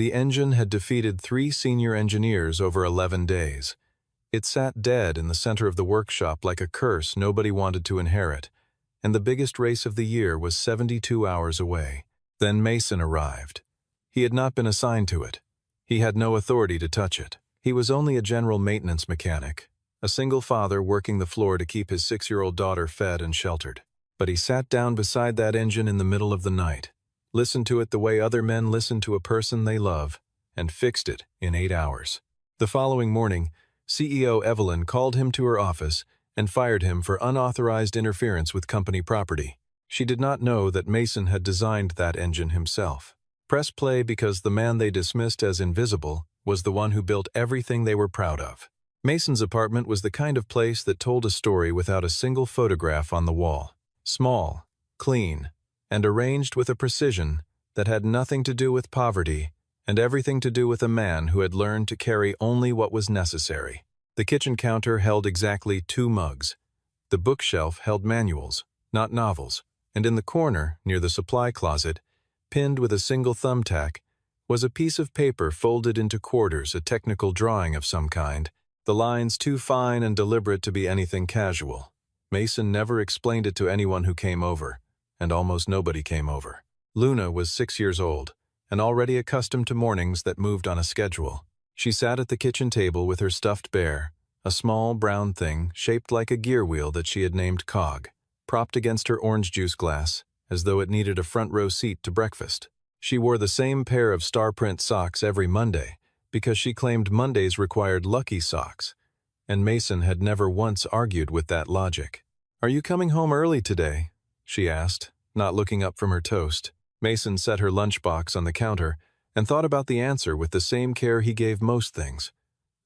The engine had defeated 3 senior engineers over 11 days. It sat dead in the center of the workshop like a curse nobody wanted to inherit, and the biggest race of the year was 72 hours away. Then Mason arrived. He had not been assigned to it. He had no authority to touch it. He was only a general maintenance mechanic, a single father working the floor to keep his 6-year-old daughter fed and sheltered. But he sat down beside that engine in the middle of the night, listened to it the way other men listen to a person they love, and fixed it in 8 hours. The following morning, CEO Evelyn called him to her office and fired him for unauthorized interference with company property. She did not know that Mason had designed that engine himself. Press play because the man they dismissed as invisible was the one who built everything they were proud of. Mason's apartment was the kind of place that told a story without a single photograph on the wall. Small, clean, and arranged with a precision that had nothing to do with poverty and everything to do with a man who had learned to carry only what was necessary. The kitchen counter held exactly 2 mugs. The bookshelf held manuals, not novels, and in the corner, near the supply closet, pinned with a single thumbtack, was a piece of paper folded into quarters, a technical drawing of some kind, the lines too fine and deliberate to be anything casual. Mason never explained it to anyone who came over, and almost nobody came over. Luna was 6 years old, and already accustomed to mornings that moved on a schedule. She sat at the kitchen table with her stuffed bear, a small brown thing shaped like a gear wheel that she had named Cog, propped against her orange juice glass, as though it needed a front-row seat to breakfast. She wore the same pair of star-print socks every Monday, because she claimed Mondays required lucky socks, and Mason had never once argued with that logic. "Are you coming home early today?" she asked, not looking up from her toast. Mason set her lunchbox on the counter and thought about the answer with the same care he gave most things.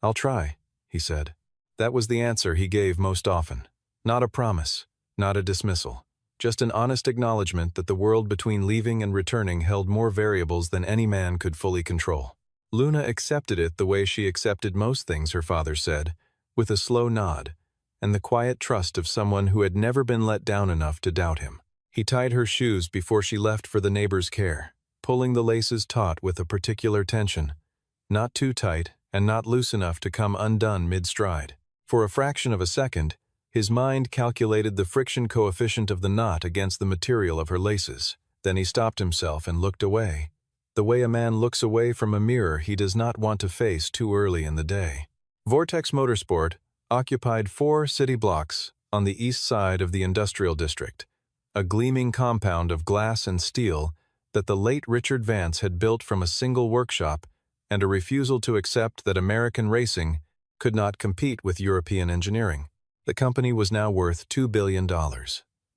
"I'll try," he said. That was the answer he gave most often. Not a promise, not a dismissal, just an honest acknowledgement that the world between leaving and returning held more variables than any man could fully control. Luna accepted it the way she accepted most things her father said, with a slow nod, and the quiet trust of someone who had never been let down enough to doubt him. He tied her shoes before she left for the neighbor's care, pulling the laces taut with a particular tension, not too tight and not loose enough to come undone mid-stride. For a fraction of a second, his mind calculated the friction coefficient of the knot against the material of her laces. Then he stopped himself and looked away, the way a man looks away from a mirror he does not want to face too early in the day. Vortex Motorsport occupied 4 city blocks on the east side of the industrial district, a gleaming compound of glass and steel that the late Richard Vance had built from a single workshop and a refusal to accept that American racing could not compete with European engineering. The company was now worth $2 billion.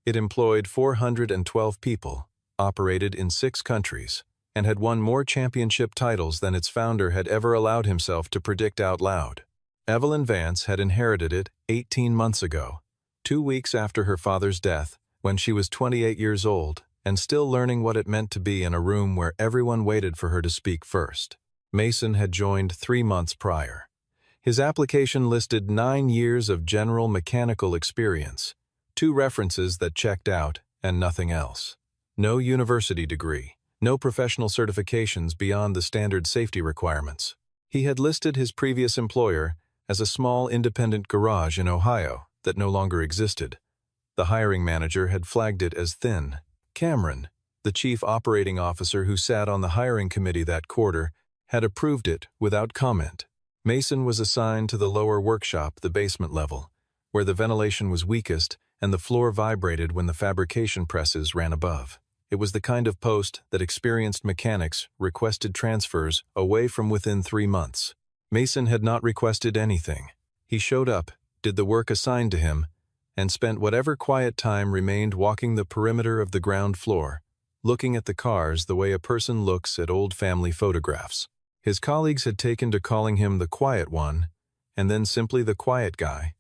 It employed 412 people, operated in 6 countries, and had won more championship titles than its founder had ever allowed himself to predict out loud. Evelyn Vance had inherited it 18 months ago, 2 weeks after her father's death, when she was 28 years old and still learning what it meant to be in a room where everyone waited for her to speak first. Mason had joined 3 months prior. His application listed 9 years of general mechanical experience, 2 references that checked out, and nothing else. No university degree, no professional certifications beyond the standard safety requirements. He had listed his previous employer as a small independent garage in Ohio that no longer existed. The hiring manager had flagged it as thin. Cameron, the chief operating officer who sat on the hiring committee that quarter, had approved it without comment. Mason was assigned to the lower workshop, the basement level, where the ventilation was weakest and the floor vibrated when the fabrication presses ran above. It was the kind of post that experienced mechanics requested transfers away from within 3 months. Mason had not requested anything. He showed up, did the work assigned to him, and spent whatever quiet time remained walking the perimeter of the ground floor, looking at the cars the way a person looks at old family photographs. His colleagues had taken to calling him the quiet one, and then simply the quiet guy,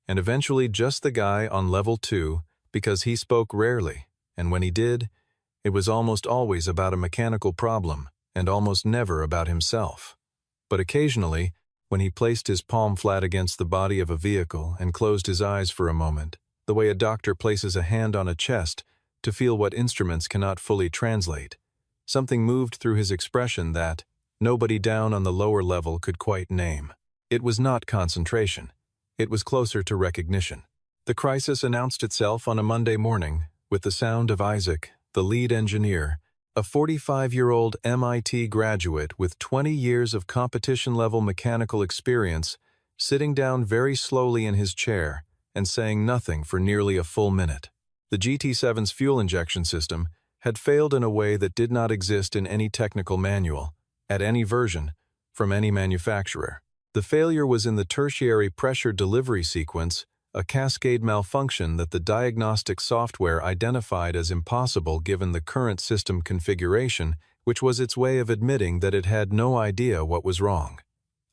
and eventually just the guy on level 2 because he spoke rarely, and when he did, it was almost always about a mechanical problem and almost never about himself. But occasionally, when he placed his palm flat against the body of a vehicle and closed his eyes for a moment, the way a doctor places a hand on a chest to feel what instruments cannot fully translate, something moved through his expression that, nobody down on the lower level could quite name. It was not concentration. It was closer to recognition. The crisis announced itself on a Monday morning with the sound of Isaac, the lead engineer, a 45-year-old MIT graduate with 20 years of competition-level mechanical experience, sitting down very slowly in his chair and saying nothing for nearly a full minute. The GT7's fuel injection system had failed in a way that did not exist in any technical manual, at any version, from any manufacturer. The failure was in the tertiary pressure delivery sequence, a cascade malfunction that the diagnostic software identified as impossible given the current system configuration, which was its way of admitting that it had no idea what was wrong.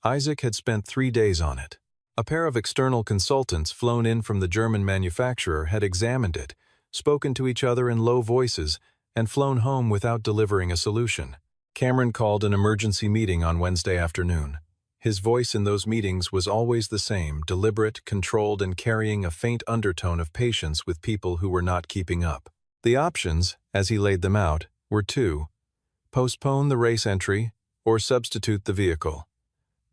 Isaac had spent 3 days on it. A pair of external consultants flown in from the German manufacturer had examined it, spoken to each other in low voices, and flown home without delivering a solution. Cameron called an emergency meeting on Wednesday afternoon. His voice in those meetings was always the same, deliberate, controlled, and carrying a faint undertone of patience with people who were not keeping up. The options, as he laid them out, were 2: postpone the race entry or substitute the vehicle.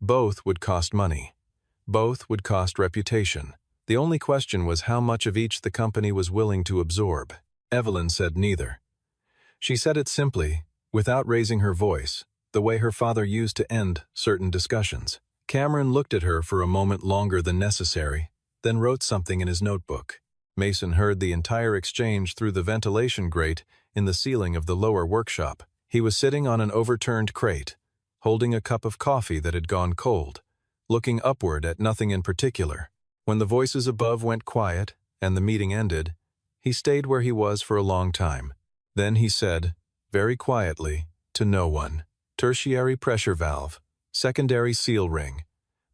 Both would cost money. Both would cost reputation. The only question was how much of each the company was willing to absorb. Evelyn said neither. She said it simply, without raising her voice, the way her father used to end certain discussions. Cameron looked at her for a moment longer than necessary, then wrote something in his notebook. Mason heard the entire exchange through the ventilation grate in the ceiling of the lower workshop. He was sitting on an overturned crate, holding a cup of coffee that had gone cold, looking upward at nothing in particular. When the voices above went quiet and the meeting ended, he stayed where he was for a long time. Then he said, very quietly, to no one, "Tertiary pressure valve, secondary seal ring.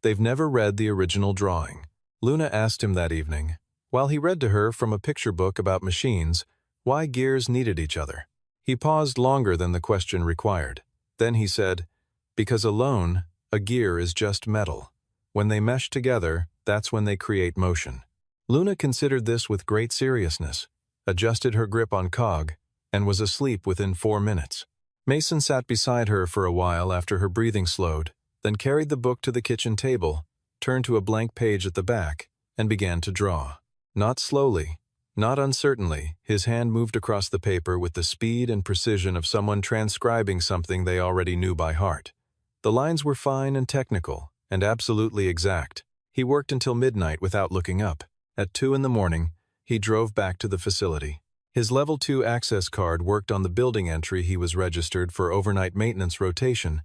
They've never read the original drawing." Luna asked him that evening, while he read to her from a picture book about machines, why gears needed each other. He paused longer than the question required. Then he said, "Because alone, a gear is just metal. When they mesh together, that's when they create motion." Luna considered this with great seriousness, adjusted her grip on cog, and was asleep within 4 minutes. Mason sat beside her for a while after her breathing slowed, then carried the book to the kitchen table, turned to a blank page at the back, and began to draw. Not slowly, not uncertainly, his hand moved across the paper with the speed and precision of someone transcribing something they already knew by heart. The lines were fine and technical, and absolutely exact. He worked until midnight without looking up. At 2 in the morning, he drove back to the facility. His Level 2 access card worked on the building entry he was registered for overnight maintenance rotation,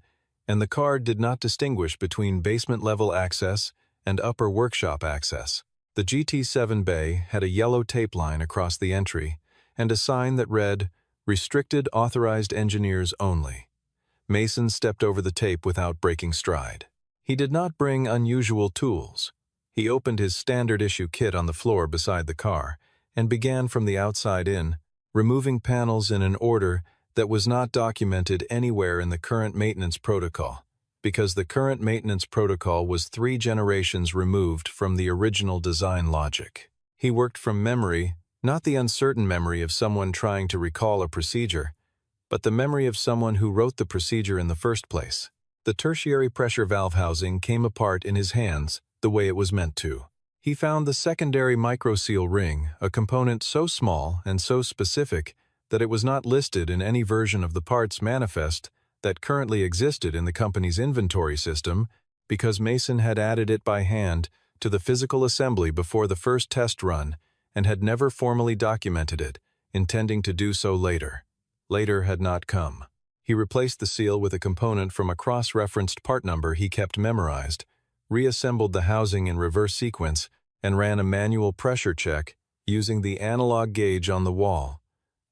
and the card did not distinguish between basement-level access and upper workshop access. The GT7 bay had a yellow tape line across the entry and a sign that read, "Restricted Authorized Engineers Only." Mason stepped over the tape without breaking stride. He did not bring unusual tools. He opened his standard-issue kit on the floor beside the car and began from the outside in, removing panels in an order that was not documented anywhere in the current maintenance protocol, because the current maintenance protocol was 3 generations removed from the original design logic. He worked from memory, not the uncertain memory of someone trying to recall a procedure, but the memory of someone who wrote the procedure in the first place. The tertiary pressure valve housing came apart in his hands the way it was meant to. He found the secondary microseal ring, a component so small and so specific that it was not listed in any version of the parts manifest that currently existed in the company's inventory system because Mason had added it by hand to the physical assembly before the first test run and had never formally documented it, intending to do so later. Later had not come. He replaced the seal with a component from a cross-referenced part number he kept memorized, reassembled the housing in reverse sequence, and ran a manual pressure check using the analog gauge on the wall,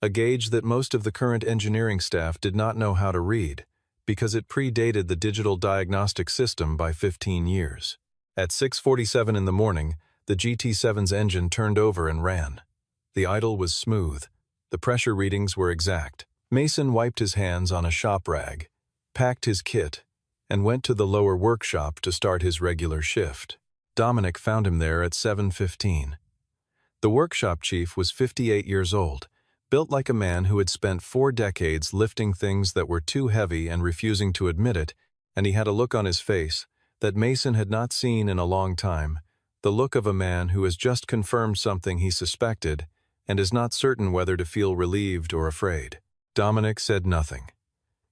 a gauge that most of the current engineering staff did not know how to read because it predated the digital diagnostic system by 15 years. At 6:47 in the morning, the GT7's engine turned over and ran. The idle was smooth. The pressure readings were exact. Mason wiped his hands on a shop rag, packed his kit, and went to the lower workshop to start his regular shift. Dominic found him there at 7:15. The workshop chief was 58 years old, built like a man who had spent 4 decades lifting things that were too heavy and refusing to admit it, and he had a look on his face that Mason had not seen in a long time, the look of a man who has just confirmed something he suspected and is not certain whether to feel relieved or afraid. Dominic said nothing.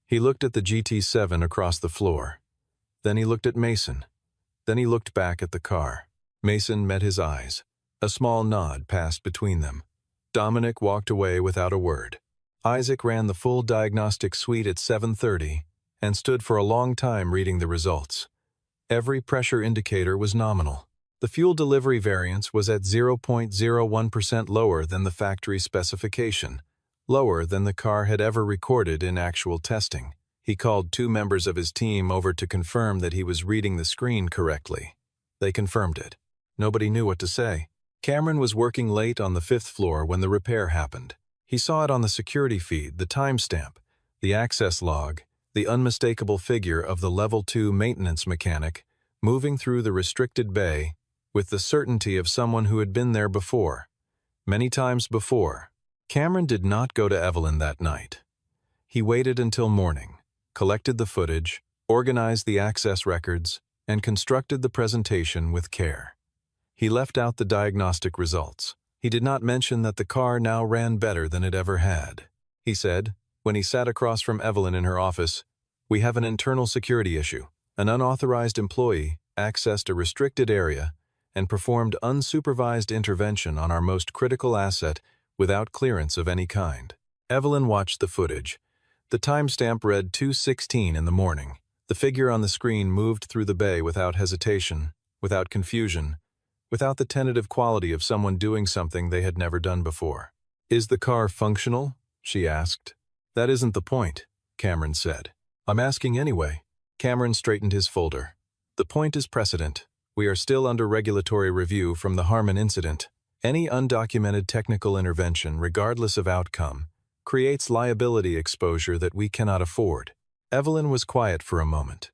He looked at the GT7 across the floor. Then he looked at Mason. Then he looked back at the car. Mason met his eyes. A small nod passed between them. Dominic walked away without a word. Isaac ran the full diagnostic suite at 7:30 and stood for a long time reading the results. Every pressure indicator was nominal. The fuel delivery variance was at 0.01% lower than the factory specification, lower than the car had ever recorded in actual testing. He called 2 members of his team over to confirm that he was reading the screen correctly. They confirmed it. Nobody knew what to say. Cameron was working late on the 5th floor when the repair happened. He saw it on the security feed, the timestamp, the access log, the unmistakable figure of the Level 2 maintenance mechanic moving through the restricted bay with the certainty of someone who had been there before, many times before. Cameron did not go to Evelyn that night. He waited until morning, collected the footage, organized the access records, and constructed the presentation with care. He left out the diagnostic results. He did not mention that the car now ran better than it ever had. He said, when he sat across from Evelyn in her office, "We have an internal security issue. An unauthorized employee accessed a restricted area and performed unsupervised intervention on our most critical asset without clearance of any kind." Evelyn watched the footage. The timestamp read 2:16 in the morning. The figure on the screen moved through the bay without hesitation, without confusion, without the tentative quality of someone doing something they had never done before. "Is the car functional?" she asked. "That isn't the point," Cameron said. "I'm asking anyway." Cameron straightened his folder. "The point is precedent. We are still under regulatory review from the Harmon incident. Any undocumented technical intervention, regardless of outcome, creates liability exposure that we cannot afford." Evelyn was quiet for a moment.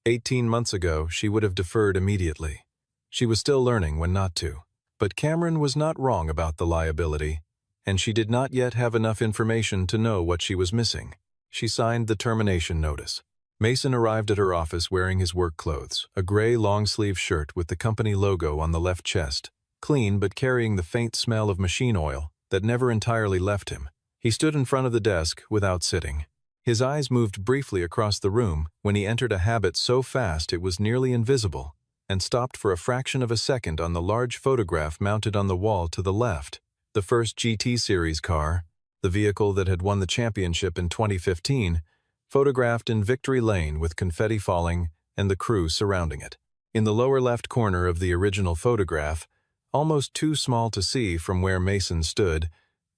18 months ago, she would have deferred immediately. She was still learning when not to. But Cameron was not wrong about the liability, and she did not yet have enough information to know what she was missing. She signed the termination notice. Mason arrived at her office wearing his work clothes, a gray long-sleeve shirt with the company logo on the left chest, clean but carrying the faint smell of machine oil that never entirely left him. He stood in front of the desk without sitting. His eyes moved briefly across the room when he entered a habit so fast it was nearly invisible, and stopped for a fraction of a second on the large photograph mounted on the wall to the left. The first GT Series car, the vehicle that had won the championship in 2015, photographed in victory lane with confetti falling and the crew surrounding it. In the lower left corner of the original photograph, almost too small to see from where Mason stood,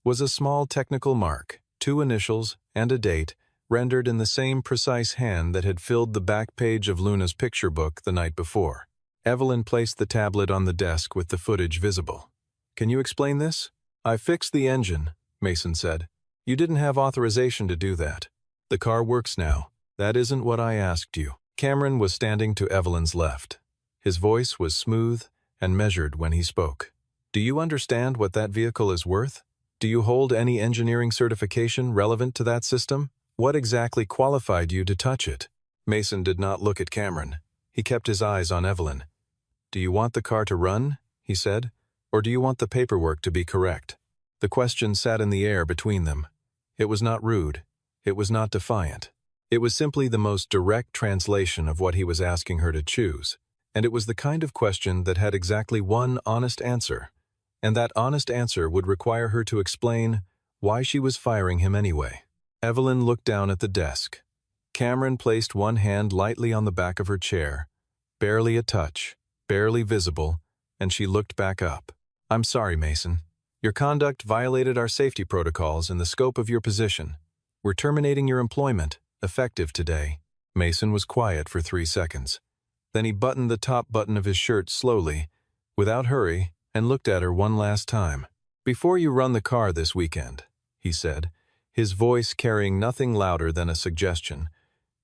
was a small technical mark, 2 initials and a date, rendered in the same precise hand that had filled the back page of Luna's picture book the night before. Evelyn placed the tablet on the desk with the footage visible. "Can you explain this?" "I fixed the engine," Mason said. "You didn't have authorization to do that. The car works now. That isn't what I asked you." Cameron was standing to Evelyn's left. His voice was smooth and measured when he spoke. "Do you understand what that vehicle is worth? Do you hold any engineering certification relevant to that system? What exactly qualified you to touch it?" Mason did not look at Cameron. He kept his eyes on Evelyn. "Do you want the car to run?" he said. "Or do you want the paperwork to be correct?" The question sat in the air between them. It was not rude. It was not defiant. It was simply the most direct translation of what he was asking her to choose. And it was the kind of question that had exactly one honest answer. And that honest answer would require her to explain why she was firing him anyway. Evelyn looked down at the desk. Cameron placed one hand lightly on the back of her chair, barely a touch, barely visible, and she looked back up. "I'm sorry, Mason. Your conduct violated our safety protocols in the scope of your position. We're terminating your employment, effective today." Mason was quiet for 3 seconds. Then he buttoned the top button of his shirt slowly, without hurry, and looked at her one last time. "Before you run the car this weekend," he said, his voice carrying nothing louder than a suggestion,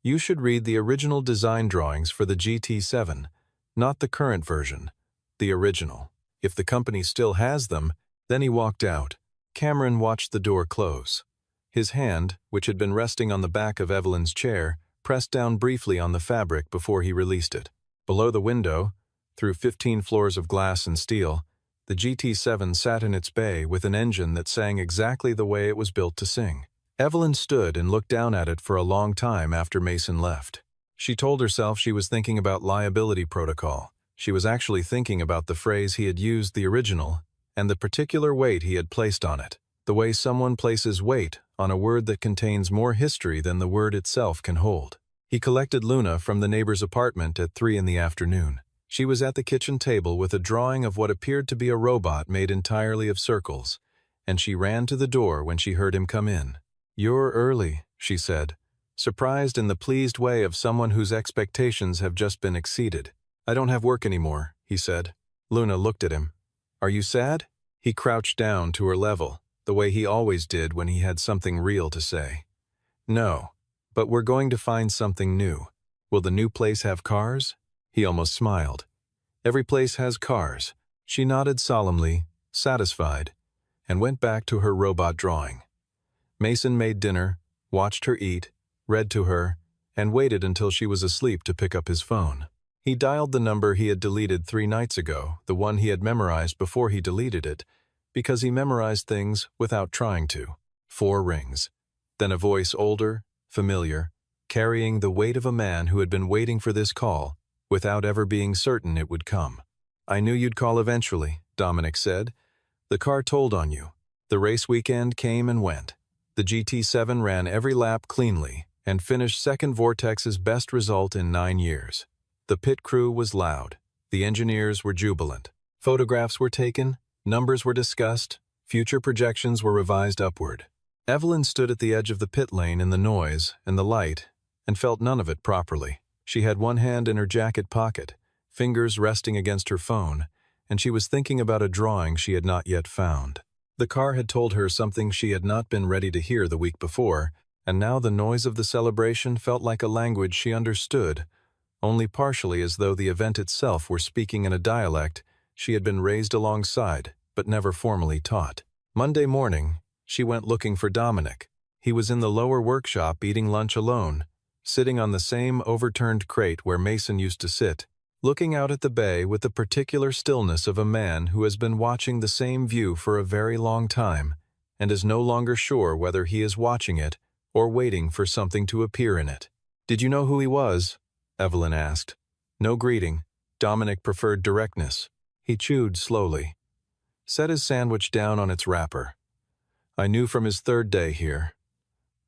"you should read the original design drawings for the GT7, not the current version, the original. If the company still has them." Then he walked out. Cameron watched the door close. His hand, which had been resting on the back of Evelyn's chair, pressed down briefly on the fabric before he released it. Below the window, through 15 floors of glass and steel, the GT7 sat in its bay with an engine that sang exactly the way it was built to sing. Evelyn stood and looked down at it for a long time after Mason left. She told herself she was thinking about liability protocol. She was actually thinking about the phrase he had used, the original, and the particular weight he had placed on it. The way someone places weight on a word that contains more history than the word itself can hold. He collected Luna from the neighbor's apartment at 3 in the afternoon. She was at the kitchen table with a drawing of what appeared to be a robot made entirely of circles, and she ran to the door when she heard him come in. "You're early," she said, surprised in the pleased way of someone whose expectations have just been exceeded. "I don't have work anymore," he said. Luna looked at him. "Are you sad?" He crouched down to her level, the way he always did when he had something real to say. "No, but we're going to find something new. Will the new place have cars?" He almost smiled. "Every place has cars." She nodded solemnly, satisfied, and went back to her robot drawing. Mason made dinner, watched her eat, read to her, and waited until she was asleep to pick up his phone. He dialed the number he had deleted 3 nights ago, the one he had memorized before he deleted it, because he memorized things without trying to. 4 rings. Then a voice older, familiar, carrying the weight of a man who had been waiting for this call, without ever being certain it would come. "I knew you'd call eventually," Dominic said. "The car told on you. The race weekend came and went. The GT7 ran every lap cleanly and finished second Vortex's best result in 9 years. The pit crew was loud. The engineers were jubilant. Photographs were taken, numbers were discussed, future projections were revised upward." Evelyn stood at the edge of the pit lane in the noise and the light and felt none of it properly. She had one hand in her jacket pocket, fingers resting against her phone, and she was thinking about a drawing she had not yet found. The car had told her something she had not been ready to hear the week before, and now the noise of the celebration felt like a language she understood, only partially, as though the event itself were speaking in a dialect she had been raised alongside, but never formally taught. Monday morning, she went looking for Dominic. He was in the lower workshop eating lunch alone, sitting on the same overturned crate where Mason used to sit, looking out at the bay with the particular stillness of a man who has been watching the same view for a very long time and is no longer sure whether he is watching it or waiting for something to appear in it. "Did you know who he was?" Evelyn asked. No greeting. Dominic preferred directness. He chewed slowly. Set his sandwich down on its wrapper. "I knew from his 3rd day here.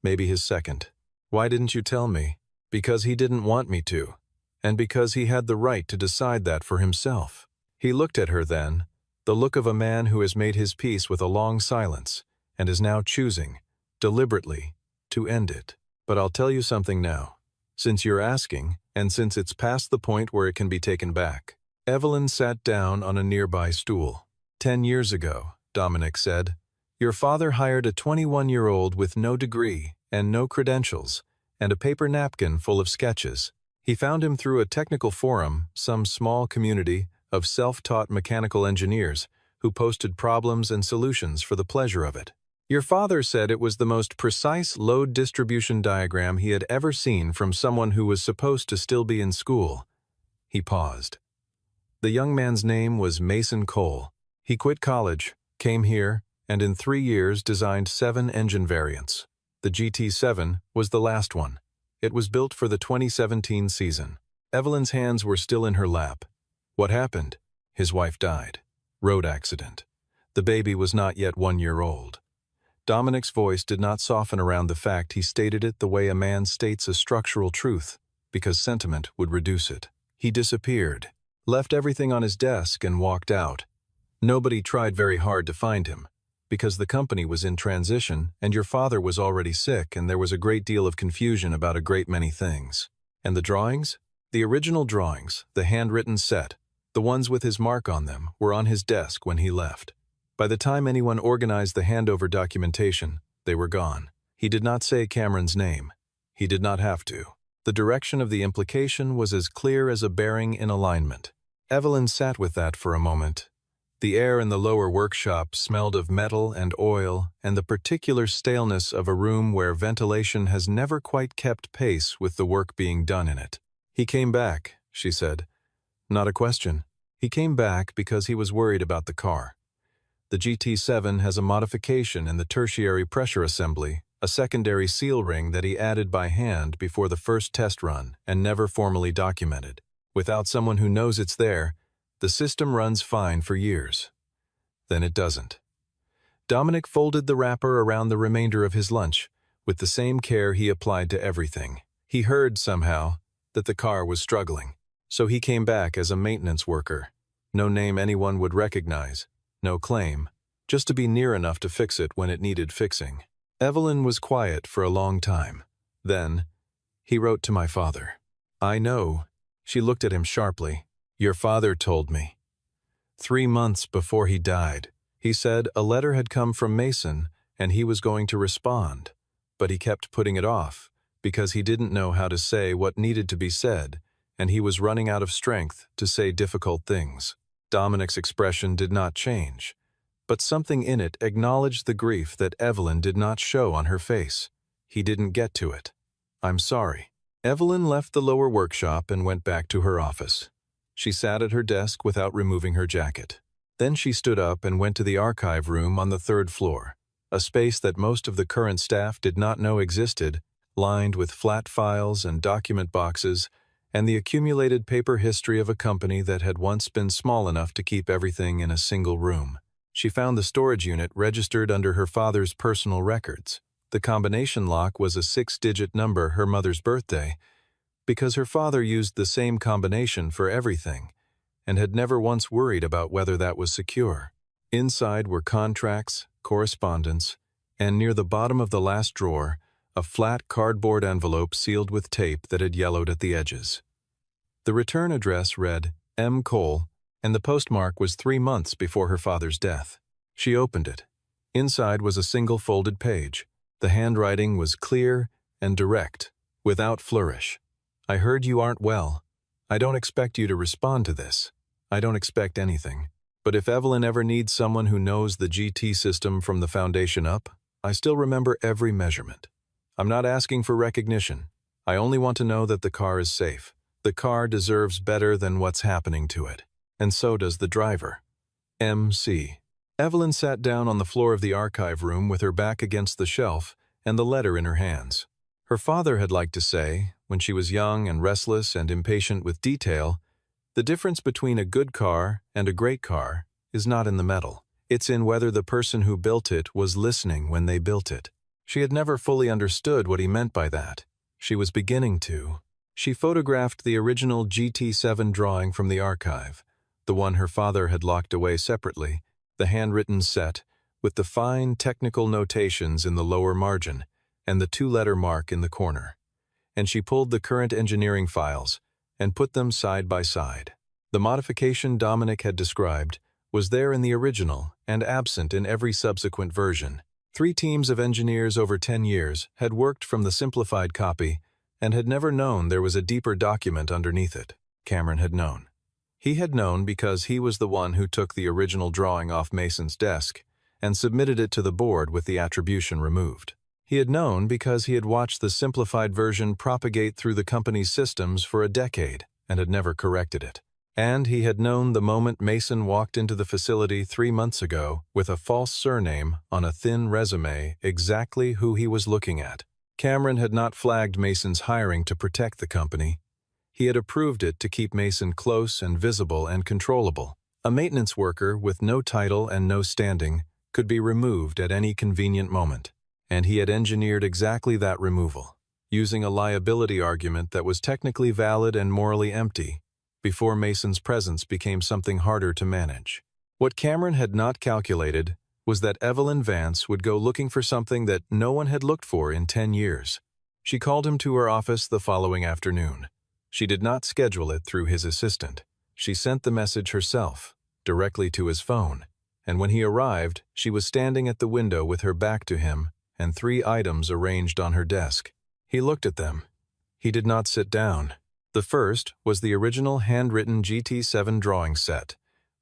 Maybe his 2nd. Why didn't you tell me?" "Because he didn't want me to. And because he had the right to decide that for himself." He looked at her then, the look of a man who has made his peace with a long silence and is now choosing, deliberately, to end it. "But I'll tell you something now, since you're asking, and since it's past the point where it can be taken back." Evelyn sat down on a nearby stool. 10 years ago, Dominic said, your father hired a 21-year-old with no degree and no credentials, and a paper napkin full of sketches. He found him through a technical forum, some small community of self-taught mechanical engineers who posted problems and solutions for the pleasure of it. Your father said it was the most precise load distribution diagram he had ever seen from someone who was supposed to still be in school. He paused. The young man's name was Mason Cole. He quit college, came here, and in 3 years designed 7 engine variants. The GT7 was the last one. It was built for the 2017 season. Evelyn's hands were still in her lap. What happened? His wife died. Road accident. The baby was not yet 1 year old. Dominic's voice did not soften around the fact he stated it the way a man states a structural truth, because sentiment would reduce it. He disappeared, left everything on his desk and walked out. Nobody tried very hard to find him, because the company was in transition and your father was already sick and there was a great deal of confusion about a great many things. And the drawings? The original drawings, the handwritten set, the ones with his mark on them, were on his desk when he left. By the time anyone organized the handover documentation, they were gone. He did not say Cameron's name. He did not have to. The direction of the implication was as clear as a bearing in alignment. Evelyn sat with that for a moment, The air in the lower workshop smelled of metal and oil and the particular staleness of a room where ventilation has never quite kept pace with the work being done in it. "He came back," she said. "Not a question. He came back because he was worried about the car. The GT7 has a modification in the tertiary pressure assembly, a secondary seal ring that he added by hand before the first test run and never formally documented. Without someone who knows it's there, the system runs fine for years. Then it doesn't." Dominic folded the wrapper around the remainder of his lunch, with the same care he applied to everything. He heard, somehow, that the car was struggling. So he came back as a maintenance worker. No name anyone would recognize, no claim, just to be near enough to fix it when it needed fixing. Evelyn was quiet for a long time. Then, "He wrote to my father." "I know." She looked at him sharply. "Your father told me. 3 months before he died, he said a letter had come from Mason and he was going to respond, but he kept putting it off because he didn't know how to say what needed to be said, and he was running out of strength to say difficult things." Dominic's expression did not change, but something in it acknowledged the grief that Evelyn did not show on her face. He didn't get to it. "I'm sorry." Evelyn left the lower workshop and went back to her office. She sat at her desk without removing her jacket. Then she stood up and went to the archive room on the 3rd floor, a space that most of the current staff did not know existed, lined with flat files and document boxes and the accumulated paper history of a company that had once been small enough to keep everything in a single room. She found the storage unit registered under her father's personal records. The combination lock was a 6-digit number, her mother's birthday, because her father used the same combination for everything and had never once worried about whether that was secure. Inside were contracts, correspondence, and near the bottom of the last drawer, a flat cardboard envelope sealed with tape that had yellowed at the edges. The return address read M. Cole, and the postmark was 3 months before her father's death. She opened it. Inside was a single folded page. The handwriting was clear and direct, without flourish. "I heard you aren't well. I don't expect you to respond to this. I don't expect anything. But if Evelyn ever needs someone who knows the GT system from the foundation up, I still remember every measurement. I'm not asking for recognition. I only want to know that the car is safe. The car deserves better than what's happening to it. And so does the driver. M.C." Evelyn sat down on the floor of the archive room with her back against the shelf and the letter in her hands. Her father had liked to say, when she was young and restless and impatient with detail, the difference between a good car and a great car is not in the metal. It's in whether the person who built it was listening when they built it. She had never fully understood what he meant by that. She was beginning to. She photographed the original GT7 drawing from the archive, the one her father had locked away separately, the handwritten set, with the fine technical notations in the lower margin and the 2-letter mark in the corner. And she pulled the current engineering files and put them side by side. The modification Dominic had described was there in the original and absent in every subsequent version. 3 teams of engineers over 10 years had worked from the simplified copy and had never known there was a deeper document underneath it. Cameron had known. He had known because he was the one who took the original drawing off Mason's desk and submitted it to the board with the attribution removed. He had known because he had watched the simplified version propagate through the company's systems for a decade and had never corrected it. And he had known the moment Mason walked into the facility 3 months ago with a false surname on a thin resume exactly who he was looking at. Cameron had not flagged Mason's hiring to protect the company. He had approved it to keep Mason close and visible and controllable. A maintenance worker with no title and no standing could be removed at any convenient moment, and he had engineered exactly that removal, using a liability argument that was technically valid and morally empty, before Mason's presence became something harder to manage. What Cameron had not calculated was that Evelyn Vance would go looking for something that no one had looked for in 10 years. She called him to her office the following afternoon. She did not schedule it through his assistant. She sent the message herself, directly to his phone, and when he arrived, she was standing at the window with her back to him and 3 items arranged on her desk. He looked at them. He did not sit down. The first was the original handwritten GT7 drawing set,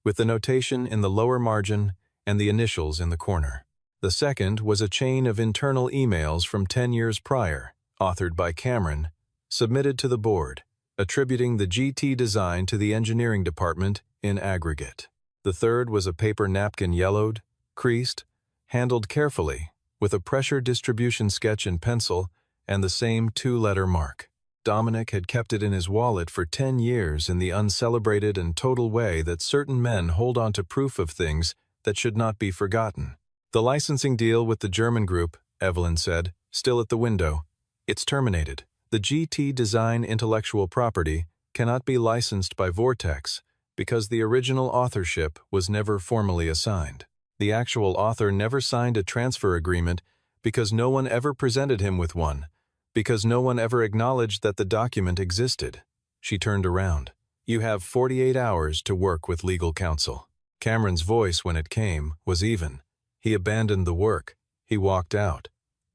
with the notation in the lower margin and the initials in the corner. The second was a chain of internal emails from 10 years prior, authored by Cameron, submitted to the board, attributing the GT design to the engineering department in aggregate. The third was a paper napkin yellowed, creased, handled carefully, with a pressure distribution sketch in pencil and the same two-letter mark. Dominic had kept it in his wallet for 10 years in the uncelebrated and total way that certain men hold on to proof of things that should not be forgotten. The licensing deal with the German group, Evelyn said, still at the window. It's terminated. The GT design intellectual property cannot be licensed by Vortex because the original authorship was never formally assigned. The actual author never signed a transfer agreement because no one ever presented him with one, because no one ever acknowledged that the document existed. She turned around. You have 48 hours to work with legal counsel. Cameron's voice, when it came, was even. He abandoned the work. He walked out.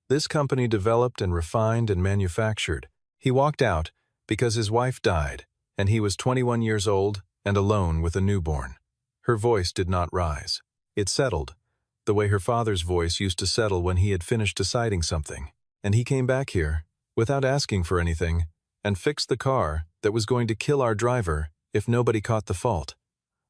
This company developed and refined and manufactured. He walked out because his wife died, and he was 21 years old and alone with a newborn. Her voice did not rise. It settled, the way her father's voice used to settle when he had finished deciding something. And he came back here, without asking for anything, and fixed the car that was going to kill our driver if nobody caught the fault.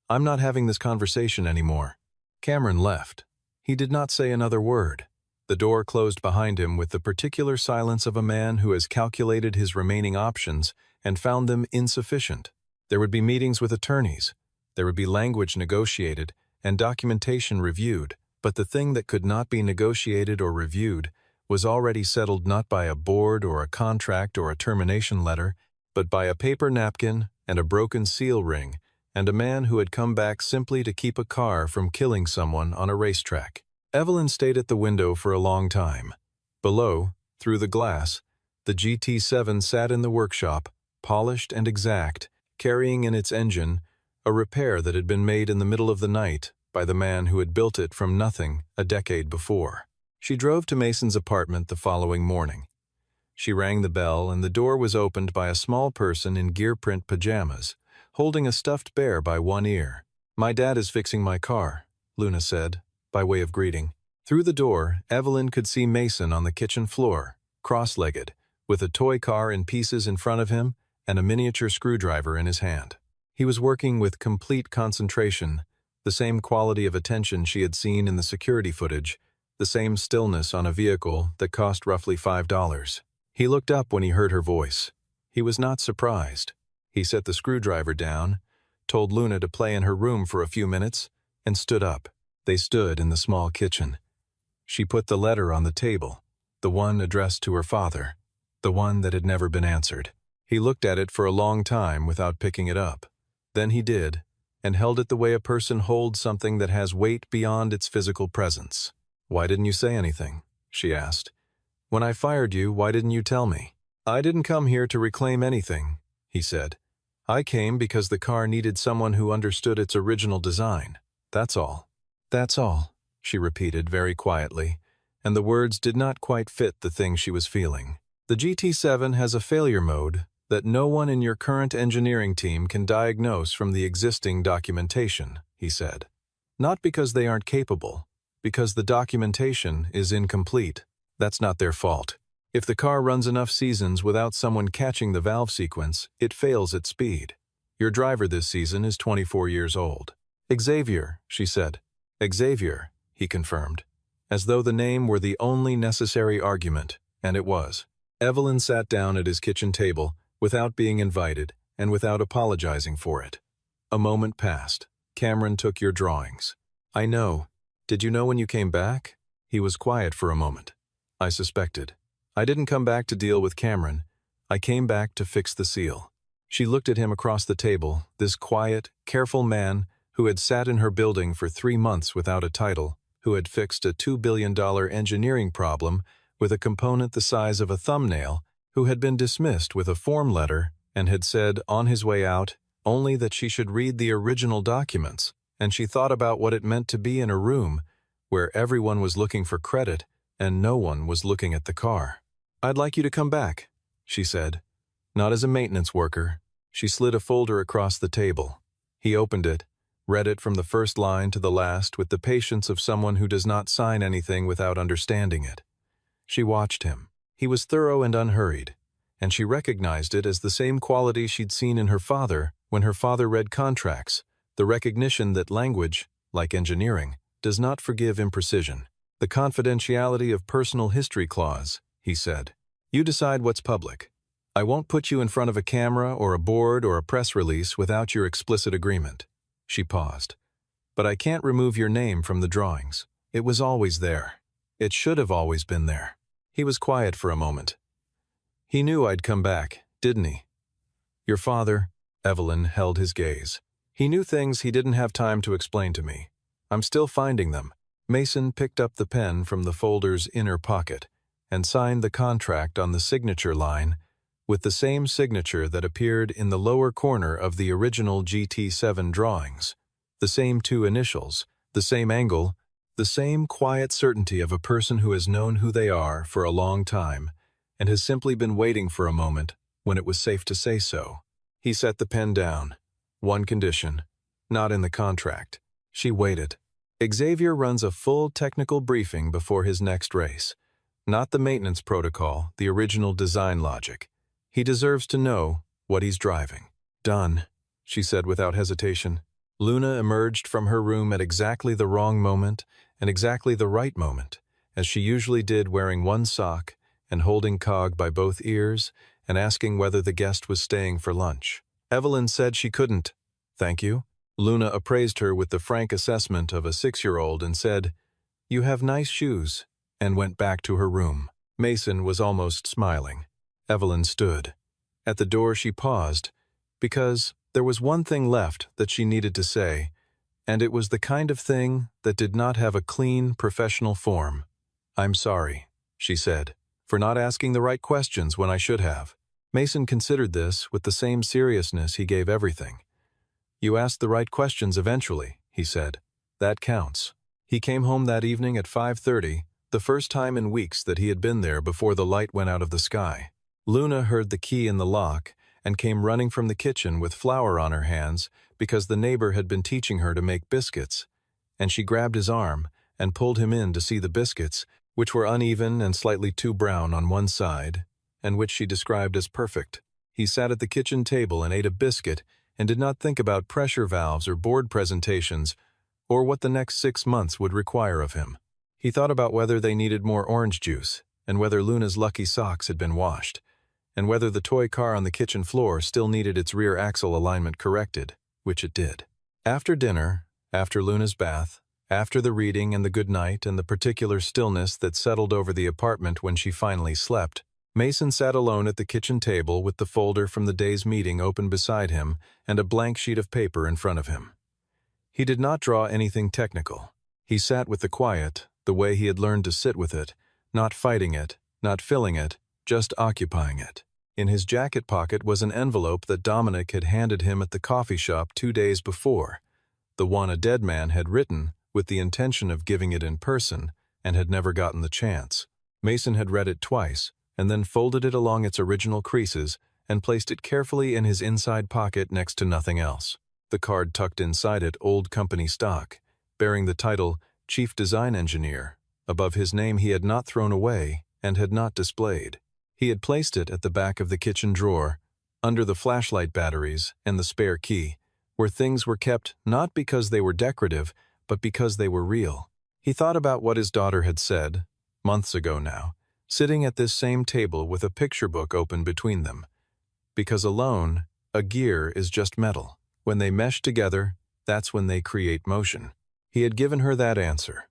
I'm not having this conversation anymore. Cameron left. He did not say another word. The door closed behind him with the particular silence of a man who has calculated his remaining options and found them insufficient. There would be meetings with attorneys. There would be language negotiated and documentation reviewed, but the thing that could not be negotiated or reviewed was already settled not by a board or a contract or a termination letter, but by a paper napkin and a broken seal ring and a man who had come back simply to keep a car from killing someone on a racetrack. Evelyn stayed at the window for a long time. Below, through the glass, the GT7 sat in the workshop, polished and exact, carrying in its engine a repair that had been made in the middle of the night by the man who had built it from nothing a decade before. She drove to Mason's apartment the following morning. She rang the bell and the door was opened by a small person in gear-print pajamas, holding a stuffed bear by one ear. "My dad is fixing my car," Luna said, by way of greeting. Through the door, Evelyn could see Mason on the kitchen floor, cross-legged, with a toy car in pieces in front of him and a miniature screwdriver in his hand. He was working with complete concentration, the same quality of attention she had seen in the security footage, the same stillness on a vehicle that cost roughly $5. He looked up when he heard her voice. He was not surprised. He set the screwdriver down, told Luna to play in her room for a few minutes, and stood up. They stood in the small kitchen. She put the letter on the table, the one addressed to her father, the one that had never been answered. He looked at it for a long time without picking it up. Then he did, and held it the way a person holds something that has weight beyond its physical presence. "Why didn't you say anything?" she asked. "When I fired you, why didn't you tell me?" "I didn't come here to reclaim anything," he said. "I came because the car needed someone who understood its original design. That's all." "That's all," she repeated very quietly, and the words did not quite fit the thing she was feeling. "The GT7 has a failure mode that no one in your current engineering team can diagnose from the existing documentation," he said. "Not because they aren't capable, because the documentation is incomplete. That's not their fault. If the car runs enough seasons without someone catching the valve sequence, it fails at speed. Your driver this season is 24 years old." "Xavier," she said. "Xavier," he confirmed, as though the name were the only necessary argument, and it was. Evelyn sat down at his kitchen table, without being invited, and without apologizing for it. A moment passed. "Cameron took your drawings." "I know. Did you know when you came back?" He was quiet for a moment. "I suspected. I didn't come back to deal with Cameron. I came back to fix the seal." She looked at him across the table, this quiet, careful man who had sat in her building for 3 months without a title, who had fixed a $2 billion engineering problem with a component the size of a thumbnail, who had been dismissed with a form letter and had said, on his way out, only that she should read the original documents, and she thought about what it meant to be in a room where everyone was looking for credit and no one was looking at the car. "I'd like you to come back," she said. "Not as a maintenance worker." She slid a folder across the table. He opened it, read it from the first line to the last with the patience of someone who does not sign anything without understanding it. She watched him. He was thorough and unhurried, and she recognized it as the same quality she'd seen in her father when her father read contracts, the recognition that language, like engineering, does not forgive imprecision. The confidentiality of personal history clause, he said. You decide what's public. I won't put you in front of a camera or a board or a press release without your explicit agreement. She paused. But I can't remove your name from the drawings. It was always there. It should have always been there. He was quiet for a moment. He knew I'd come back, didn't he? Your father, Evelyn held his gaze. He knew things he didn't have time to explain to me. I'm still finding them. Mason picked up the pen from the folder's inner pocket and signed the contract on the signature line with the same signature that appeared in the lower corner of the original GT7 drawings. The same two initials, the same angle, the same quiet certainty of a person who has known who they are for a long time and has simply been waiting for a moment when it was safe to say so. He set the pen down. One condition, not in the contract. She waited. Xavier runs a full technical briefing before his next race. Not the maintenance protocol, the original design logic. He deserves to know what he's driving. Done, she said without hesitation. Luna emerged from her room at exactly the wrong moment and exactly the right moment, as she usually did, wearing one sock and holding Cog by both ears and asking whether the guest was staying for lunch. Evelyn said she couldn't. Thank you. Luna appraised her with the frank assessment of a 6-year-old and said, You have nice shoes, and went back to her room. Mason was almost smiling. Evelyn stood. At the door she paused, because there was one thing left that she needed to say, and it was the kind of thing that did not have a clean, professional form. I'm sorry, she said, for not asking the right questions when I should have. Mason considered this with the same seriousness he gave everything. You asked the right questions eventually, he said. That counts. He came home that evening at 5:30, the first time in weeks that he had been there before the light went out of the sky. Luna heard the key in the lock and came running from the kitchen with flour on her hands because the neighbor had been teaching her to make biscuits, and she grabbed his arm and pulled him in to see the biscuits, which were uneven and slightly too brown on one side, and which she described as perfect. He sat at the kitchen table and ate a biscuit and did not think about pressure valves or board presentations or what the next 6 months would require of him. He thought about whether they needed more orange juice and whether Luna's lucky socks had been washed, and whether the toy car on the kitchen floor still needed its rear axle alignment corrected, which it did. After dinner, after Luna's bath, after the reading and the good night and the particular stillness that settled over the apartment when she finally slept, Mason sat alone at the kitchen table with the folder from the day's meeting open beside him and a blank sheet of paper in front of him. He did not draw anything technical. He sat with the quiet, the way he had learned to sit with it, not fighting it, not filling it, just occupying it. In his jacket pocket was an envelope that Dominic had handed him at the coffee shop 2 days before, the one a dead man had written with the intention of giving it in person and had never gotten the chance. Mason had read it twice, and then folded it along its original creases and placed it carefully in his inside pocket next to nothing else. The card tucked inside it old company stock, bearing the title Chief Design Engineer. Above his name he had not thrown away and had not displayed. He had placed it at the back of the kitchen drawer, under the flashlight batteries and the spare key, where things were kept not because they were decorative, but because they were real. He thought about what his daughter had said, months ago now, sitting at this same table with a picture book open between them. Because alone, a gear is just metal. When they mesh together, that's when they create motion. He had given her that answer.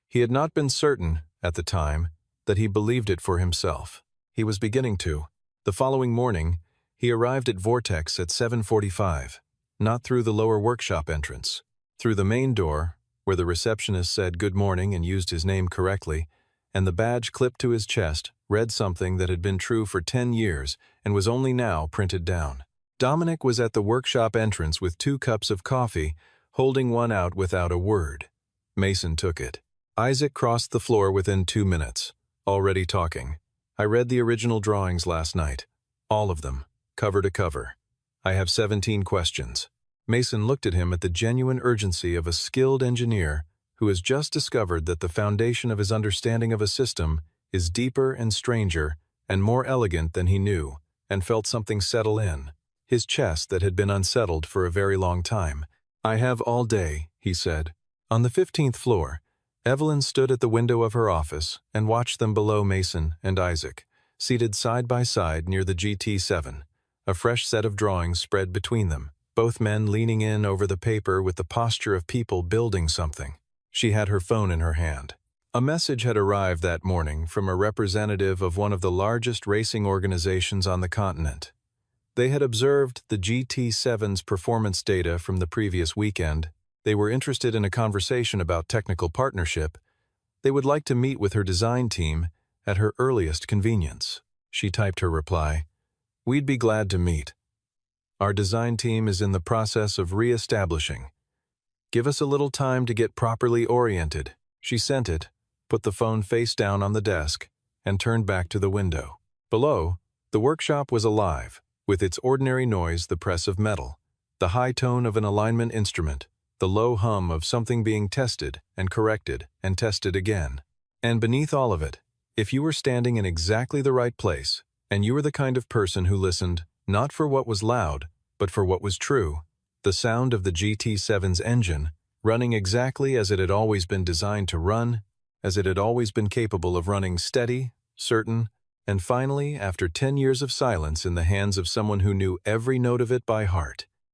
He had not been certain, at the time, that he believed it for himself. He was beginning to. The following morning, he arrived at Vortex at 7:45, not through the lower workshop entrance. Through the main door, where the receptionist said good morning and used his name correctly, and the badge clipped to his chest read something that had been true for 10 years and was only now printed down. Dominic was at the workshop entrance with 2 cups of coffee, holding one out without a word. Mason took it. Isaac crossed the floor within 2 minutes, already talking. I read the original drawings last night. All of them, cover to cover. I have 17 questions. Mason looked at him at the genuine urgency of a skilled engineer who has just discovered that the foundation of his understanding of a system is deeper and stranger and more elegant than he knew, and felt something settle in, his chest that had been unsettled for a very long time. "I have all day," he said. On the 15th floor, Evelyn stood at the window of her office and watched them below Mason and Isaac, seated side by side near the GT7, a fresh set of drawings spread between them, both men leaning in over the paper with the posture of people building something. She had her phone in her hand. A message had arrived that morning from a representative of one of the largest racing organizations on the continent. They had observed the GT7's performance data from the previous weekend. They were interested in a conversation about technical partnership. They would like to meet with her design team at her earliest convenience. She typed her reply, "We'd be glad to meet. Our design team is in the process of re-establishing. Give us a little time to get properly oriented." She sent it, put the phone face down on the desk, and turned back to the window. Below, the workshop was alive, with its ordinary noise, the press of metal, the high tone of an alignment instrument, the low hum of something being tested and corrected and tested again. And beneath all of it, if you were standing in exactly the right place, and you were the kind of person who listened not for what was loud, but for what was true, the sound of the GT7's engine, running exactly as it had always been designed to run, as it had always been capable of running steady, certain, and finally, after 10 years of silence in the hands of someone who knew every note of it by heart,